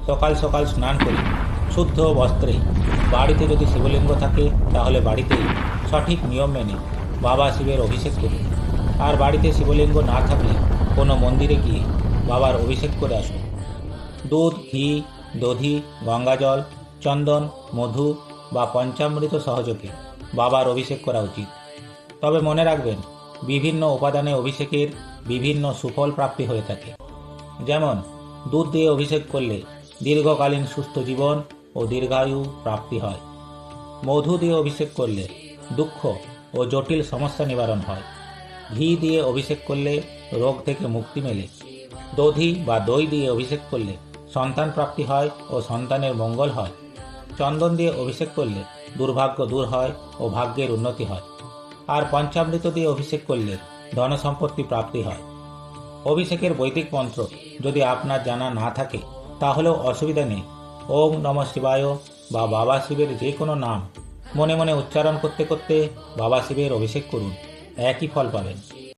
সকাল সকাল স্নান করে শুদ্ধ বস্ত্রে বাড়িতে যদি শিবলিঙ্গ থাকে তাহলে বাড়িতেই সঠিক নিয়ম মেনে বাবা শিবের অভিষেক করুন। আর বাড়িতে শিবলিঙ্গ না থাকলে কোনো মন্দিরে গিয়ে বাবার অভিষেক করে আসুন। দুধ, ঘি, দধি, গঙ্গাজল, চন্দন, মধু বা পঞ্চামৃত সহযোগে বাবার অভিষেক করা উচিত। তবে মনে রাখবেন, বিভিন্ন উপাদানে অভিষেকের বিভিন্ন সুফল প্রাপ্তি হয়ে থাকে। যেমন দুধ দিয়ে অভিষেক করলে দীর্ঘকালীন সুস্থ জীবন ও দীর্ঘায়ু প্রাপ্তি হয়। মধু দিয়ে অভিষেক করলে দুঃখ ও জটিল সমস্যা নিবারণ হয়। ঘি দিয়ে অভিষেক করলে রোগ থেকে মুক্তি মেলে। দধি বা দই দিয়ে অভিষেক করলে সন্তান প্রাপ্তি হয় ও সন্তানের মঙ্গল হয়। চন্দন দিয়ে অভিষেক করলে দুর্ভাগ্য দূর হয় ও ভাগ্যের উন্নতি হয়। আর পঞ্চামৃত দিয়ে অভিষেক করলে ধন সম্পত্তি প্রাপ্তি হয়। অভিষেকের বৈদিক মন্ত্র যদি আপনার জানা না থাকে তাহলেও অসুবিধা নেই। ওম নমঃ শিবায় বা বাবা শিবের যে কোনো নাম মনে মনে উচ্চারণ করতে করতে বাবা শিবের অভিষেক করুন, একই ফল পাবেন।